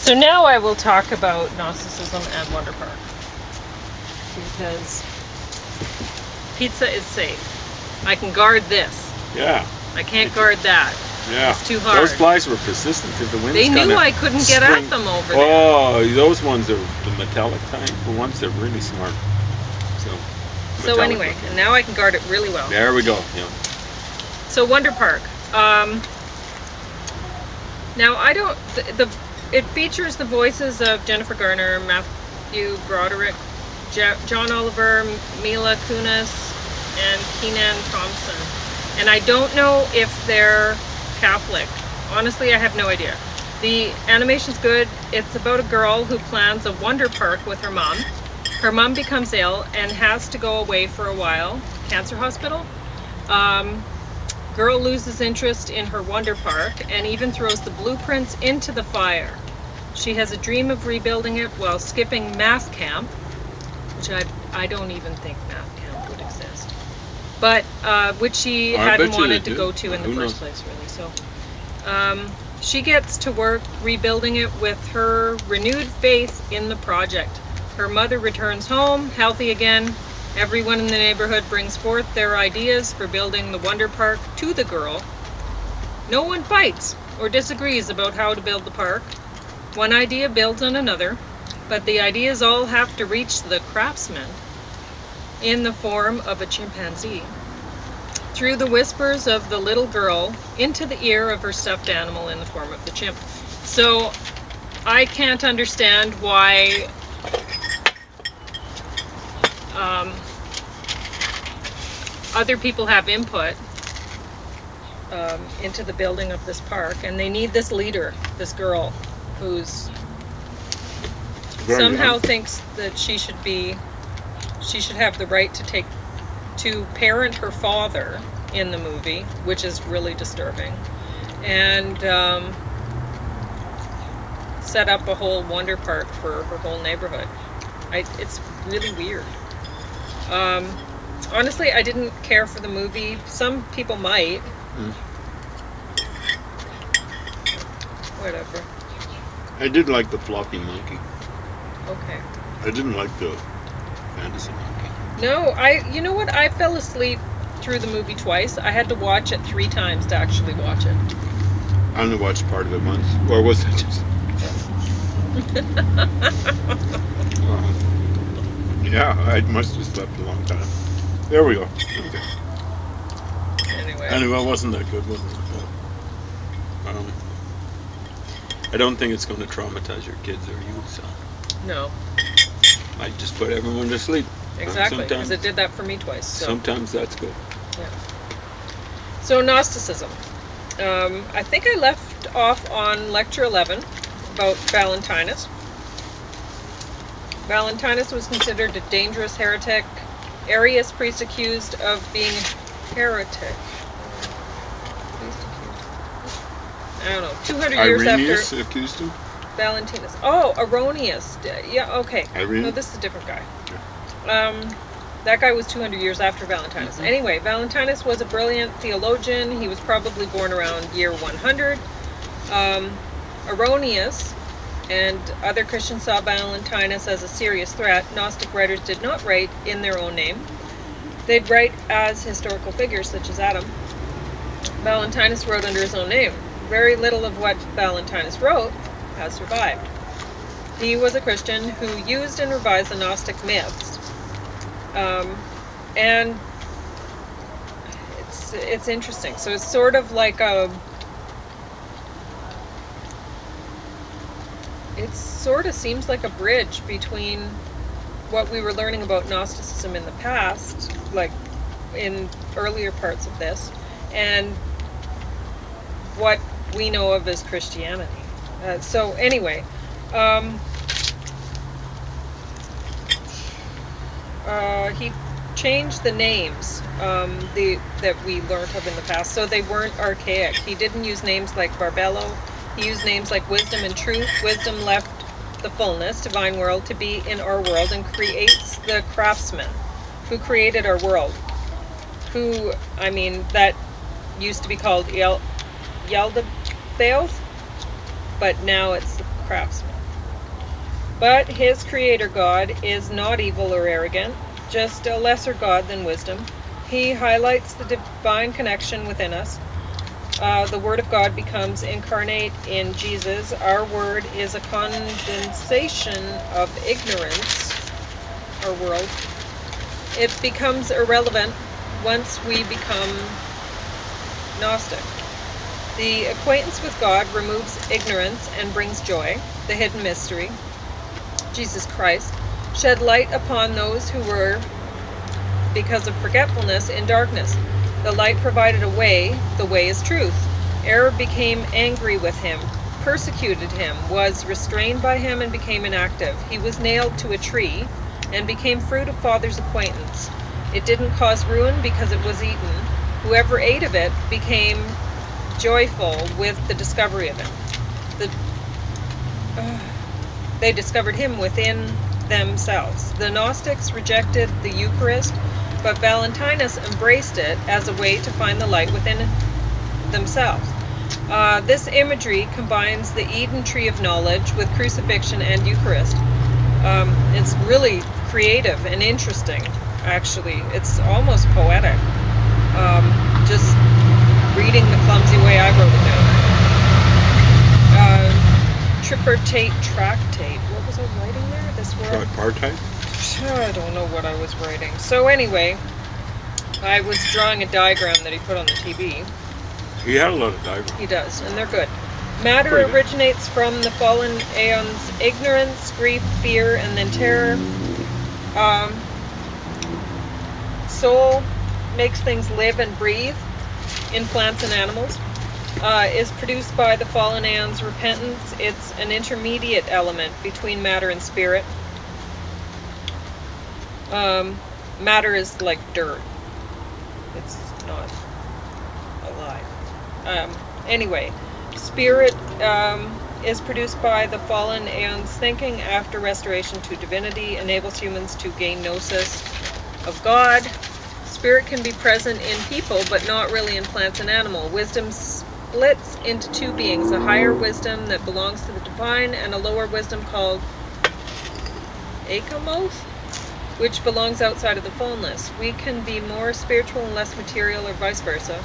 So now I will talk about Gnosticism and Wonder Park. Because pizza is safe. I can guard this. Yeah. I can't guard that. Yeah. It's too hard. Those flies were persistent because the wind's They knew kinda I couldn't get at them over there. Oh, those ones are the metallic type. The ones that are really smart. So anyway, and now I can guard it really well. There we go. Yeah. So Wonder Park. Now I don't. It features the voices of Jennifer Garner, Matthew Broderick, John Oliver, Mila Kunis, and Kenan Thompson. And I don't know if they're Catholic. Honestly, I have no idea. The animation's good. It's about a girl who plans a Wonder Park with her mom. Her mom becomes ill and has to go away for a while. Cancer hospital. Girl loses interest in her Wonder Park and even throws the blueprints into the fire. She has a dream of rebuilding it while skipping math camp, which I don't even think math camp would exist, but which she hadn't wanted to go to in the first place, really. So she gets to work rebuilding it with her renewed faith in the project. Her mother returns home, healthy again. Everyone in the neighborhood brings forth their ideas for building the Wonder Park to the girl. No one fights or disagrees about how to build the park. One idea builds on another, but the ideas all have to reach the craftsman in the form of a chimpanzee, through the whispers of the little girl into the ear of her stuffed animal in the form of the chimp. So I can't understand why other people have input into the building of this park, and they need this leader, this girl, who's somehow thinks that she should have the right to parent her father in the movie, which is really disturbing, and set up a whole Wonder Park for her whole neighborhood. It's really weird. Honestly, I didn't care for the movie. Some people might. Whatever. I did like the floppy monkey. Okay. I didn't like the fantasy monkey. No, you know what? I fell asleep through the movie twice. I had to watch it 3 times to actually watch it. I only watched part of it once. Or was it just... yeah, I must have slept a long time. There we go. Okay. Anyway, it wasn't that good, wasn't it? I don't think it's going to traumatize your kids or you, so... No. I just put everyone to sleep. Exactly, because it did that for me twice. So. Sometimes that's good. Yeah. So Gnosticism. I think I left off on lecture 11 about Valentinus. Valentinus was considered a dangerous heretic. Arius priest accused of being heretic. I don't know. 200 years Irenaeus after accused him? Valentinus. Oh, Arrhenius. Yeah, okay. Irene? No, this is a different guy. That guy was 200 years after Valentinus. Mm-hmm. Anyway, Valentinus was a brilliant theologian. He was probably born around year 100. Arrhenius and other Christians saw Valentinus as a serious threat. Gnostic writers did not write in their own name. They'd write as historical figures, such as Adam. Valentinus wrote under his own name. Very little of what Valentinus wrote has survived. He was a Christian who used and revised the Gnostic myths. And it's interesting. So it's sort of like it sort of seems like a bridge between what we were learning about Gnosticism in the past, like in earlier parts of this, and what we know of as Christianity. So anyway, he changed the names that we learned of in the past, so they weren't archaic. He didn't use names like Barbello. He used names like Wisdom and Truth. Wisdom left the fullness, divine world, to be in our world and creates the craftsman who created our world. That used to be called Yaldabaoth, but now it's craftsman. But his creator God is not evil or arrogant, just a lesser God than wisdom. He highlights the divine connection within us. The Word of God becomes incarnate in Jesus. Our Word is a condensation of ignorance, our world. It becomes irrelevant once we become Gnostic. The acquaintance with God removes ignorance and brings joy, the hidden mystery. Jesus Christ shed light upon those who were, because of forgetfulness, in darkness. The light provided a way, the way is truth. Error became angry with him, persecuted him, was restrained by him, and became inactive. He was nailed to a tree and became fruit of Father's acquaintance. It didn't cause ruin because it was eaten. Whoever ate of it became joyful with the discovery of him. They discovered him within themselves. The Gnostics rejected the Eucharist, but Valentinus embraced it as a way to find the light within themselves. This imagery combines the Eden tree of knowledge with crucifixion and Eucharist. It's really creative and interesting, actually. It's almost poetic. Just reading the clumsy way I wrote it down. Tripartite tractate. What was I writing there? This word? Tripartite? I don't know what I was writing. So anyway, I was drawing a diagram that he put on the TV. He had a lot of diagrams. He does, and they're good. Matter originates from the fallen aeons' ignorance, grief, fear, and then terror. Soul makes things live and breathe in plants and animals. Is produced by the fallen aeons' repentance. It's an intermediate element between matter and spirit. Matter is like dirt. It's not alive. Anyway, spirit is produced by the fallen aeons' thinking after restoration to divinity, enables humans to gain gnosis of God. Spirit can be present in people, but not really in plants and animals. Wisdom splits into two beings, a higher wisdom that belongs to the divine and a lower wisdom called Akamoth, which belongs outside of the fullness. We can be more spiritual and less material, or vice versa.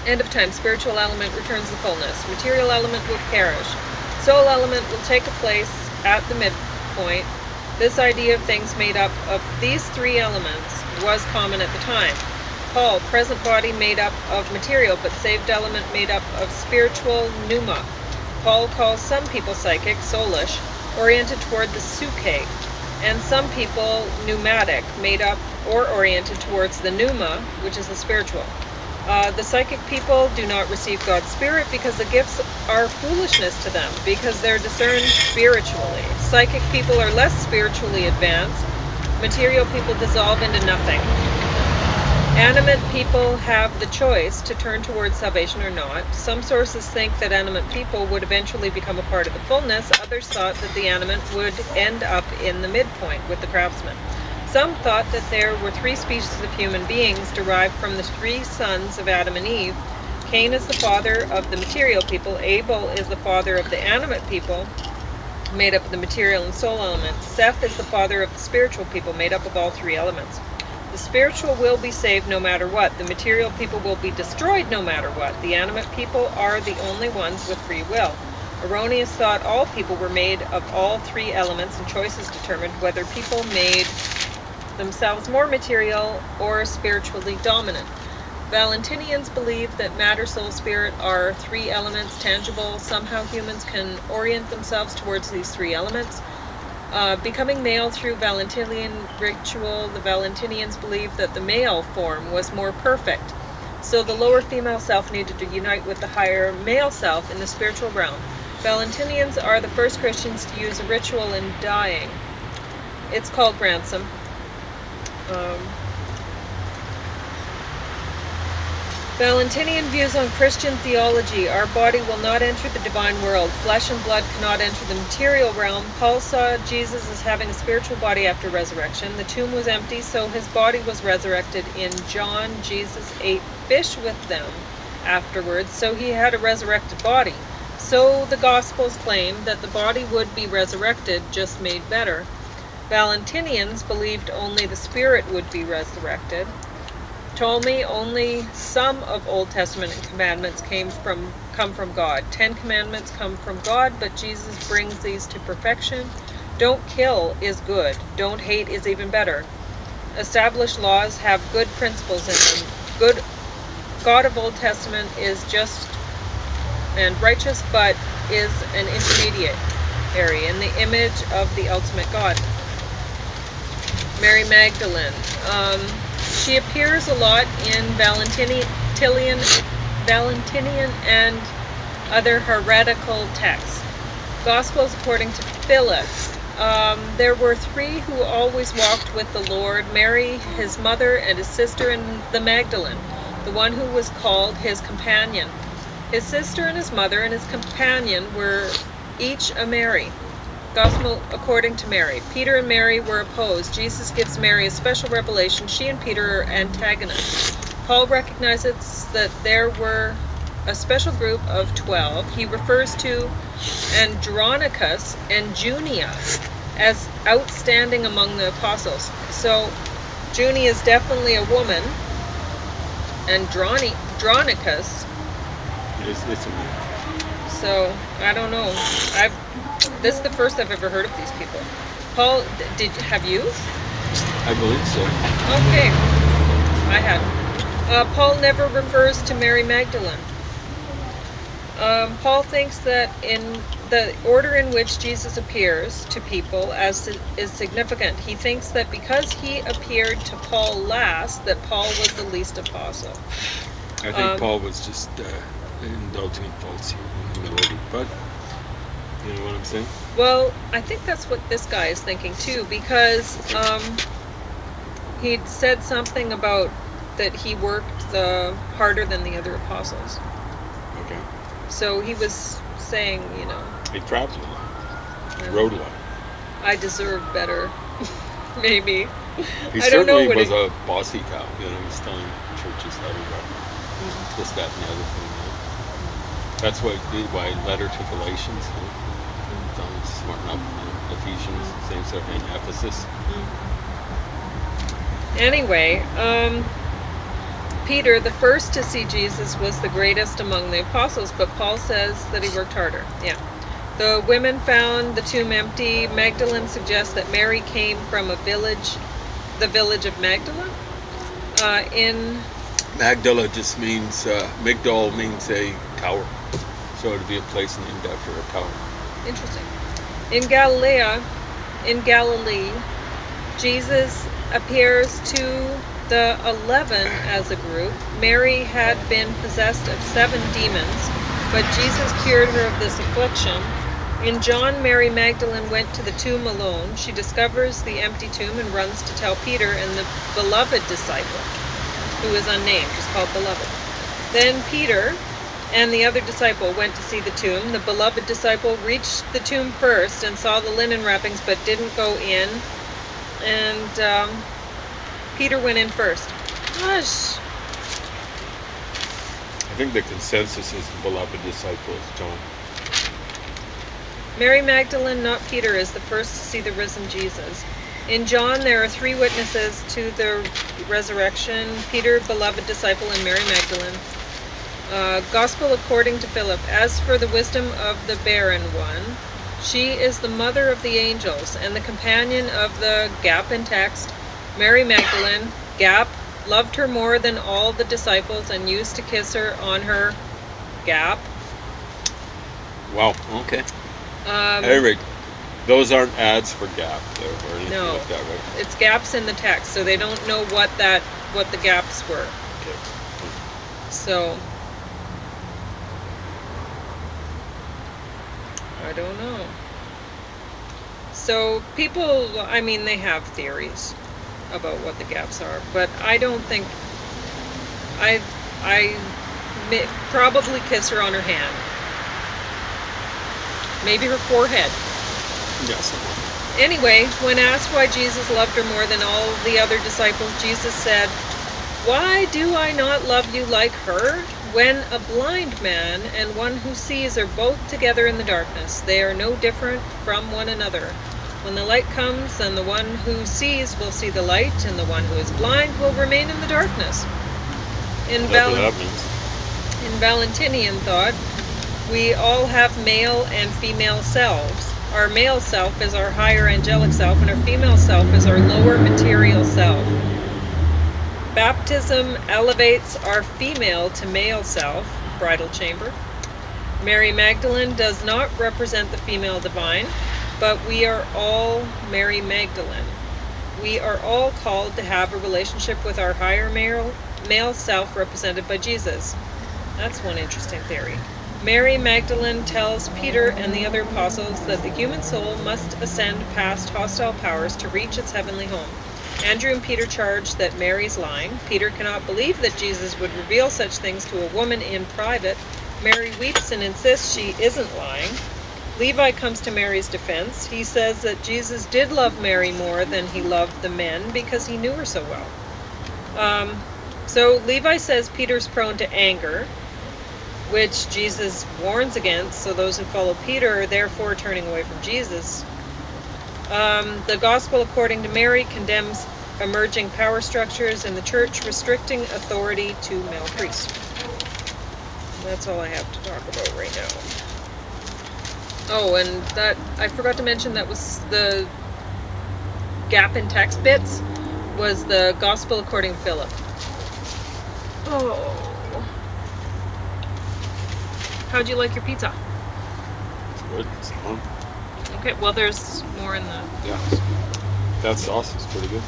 End of time, spiritual element returns the fullness. Material element will perish. Soul element will take a place at the midpoint. This idea of things made up of these three elements was common at the time. Paul, present body made up of material, but saved element made up of spiritual pneuma. Paul calls some people psychic, soulish, oriented toward the psyche, and some people pneumatic, made up or oriented towards the pneuma, which is the spiritual. The psychic people do not receive God's spirit because the gifts are foolishness to them, because they're discerned spiritually. Psychic people are less spiritually advanced. Material people dissolve into nothing. Animate people have the choice to turn towards salvation or not. Some sources think that animate people would eventually become a part of the fullness. Others thought that the animate would end up in the midpoint with the craftsman. Some thought that there were three species of human beings derived from the three sons of Adam and Eve. Cain is the father of the material people. Abel is the father of the animate people, made up of the material and soul elements. Seth is the father of the spiritual people, made up of all three elements. The spiritual will be saved no matter what. The material people will be destroyed no matter what. The animate people are the only ones with free will. Erroneous thought all people were made of all three elements, and choices determined whether people made themselves more material or spiritually dominant. Valentinians believe that matter, soul, spirit are three elements, tangible. Somehow humans can orient themselves towards these three elements. Becoming male through Valentinian ritual, the Valentinians believed that the male form was more perfect. So the lower female self needed to unite with the higher male self in the spiritual realm. Valentinians are the first Christians to use a ritual in dying. It's called ransom. Valentinian views on Christian theology. Our body will not enter the divine world. Flesh and blood cannot enter the material realm. Paul saw Jesus as having a spiritual body after resurrection. The tomb was empty, so his body was resurrected. In John, Jesus ate fish with them afterwards, so he had a resurrected body. So So the Gospels claim that the body would be resurrected, just made better. Valentinians believed only the spirit would be resurrected. Ptolemy, only some of Old Testament commandments come from God. 10 commandments come from God, but Jesus brings these to perfection. Don't kill is good. Don't hate is even better. Established laws have good principles in them. Good God of Old Testament is just and righteous, but is an intermediary in the image of the ultimate God. Mary Magdalene. She appears a lot in Valentinian and other heretical texts. Gospels according to Philip. There were 3 who always walked with the Lord: Mary, his mother, and his sister, and the Magdalene, the one who was called his companion. His sister and his mother and his companion were each a Mary. Gospel according to Mary. Peter and Mary were opposed. Jesus gives Mary a special revelation. She and Peter are antagonists. Paul recognizes that there were a special group of 12. He refers to Andronicus and Junia as outstanding among the apostles. So Junia is definitely a woman. Andronicus. It's a man. So I don't know. This is the first I've ever heard of these people. Paul, have you? I believe so. Okay, I hadn't. Paul never refers to Mary Magdalene. Paul thinks that in the order in which Jesus appears to people is significant. He thinks that because he appeared to Paul last, that Paul was the least apostle. I think Paul was just indulging in false humility, but you know what I'm saying? Well, I think that's what this guy is thinking too, because he'd said something about that he worked harder than the other apostles. Okay. So he was saying, He traveled a lot. He rode a lot. I deserve better. Maybe. He I don't know certainly what was a bossy cow. He's telling churches how to run this, that, and the other thing. That's why he led her to Galatians. Telling us to smarten up. Ephesians, same sort of thing. Ephesus. Anyway, Peter, the first to see Jesus, was the greatest among the apostles, but Paul says that he worked harder. Yeah. The women found the tomb empty. Magdalene suggests that Mary came from the village of Magdala. Magdala just means, Migdal means a tower. So it would be a place named after a tower. Interesting. In Galilee, Jesus appears to the 11 as a group. Mary had been possessed of 7 demons, but Jesus cured her of this affliction. In John, Mary Magdalene went to the tomb alone. She discovers the empty tomb and runs to tell Peter and the beloved disciple, who is unnamed, is called beloved. Then Peter and the other disciple went to see the tomb. The beloved disciple reached the tomb first and saw the linen wrappings, but didn't go in. And Peter went in first. Gosh. I think the consensus is the beloved disciple is John. Mary Magdalene, not Peter, is the first to see the risen Jesus. In John, there are 3 witnesses to the resurrection: Peter, beloved disciple, and Mary Magdalene. Gospel according to Philip. As for the wisdom of the barren one, she is the mother of the angels and the companion of the gap in text. Mary Magdalene, gap, loved her more than all the disciples and used to kiss her on her gap. Wow, okay. Eric, those aren't ads for Gap or anything like that, right? It's gaps in the text, so they don't know what the gaps were. Okay. So I don't know. So people, they have theories about what the gaps are, but I don't think I probably kiss her on her hand. Maybe her forehead. Yes. Anyway, when asked why Jesus loved her more than all the other disciples, Jesus said, "Why do I not love you like her? When a blind man and one who sees are both together in the darkness, they are no different from one another. When the light comes, then the one who sees will see the light, and the one who is blind will remain in the darkness. In Whatever that means. Valentinian thought, we all have male and female selves. Our male self is our higher angelic self, and our female self is our lower material self. Baptism elevates our female to male self, bridal chamber. Mary Magdalene does not represent the female divine, but we are all Mary Magdalene. We are all called to have a relationship with our higher male self represented by Jesus. That's one interesting theory. Mary Magdalene tells Peter and the other apostles that the human soul must ascend past hostile powers to reach its heavenly home. Andrew and Peter charge that Mary's lying. Peter cannot believe that Jesus would reveal such things to a woman in private. Mary weeps and insists she isn't lying. Levi comes to Mary's defense. He says that Jesus did love Mary more than he loved the men because he knew her so well. So Levi says Peter's prone to anger, which Jesus warns against, so those who follow Peter are therefore turning away from Jesus. The Gospel according to Mary condemns emerging power structures in the church, restricting authority to male priests. That's all I have to talk about right now. Oh, and that I forgot to mention, that was the gap in text bits, was the Gospel according to Philip. Oh. How'd you like your pizza? It's good. It's fun. Okay, well, there's more in the... Yeah. That sauce is pretty good.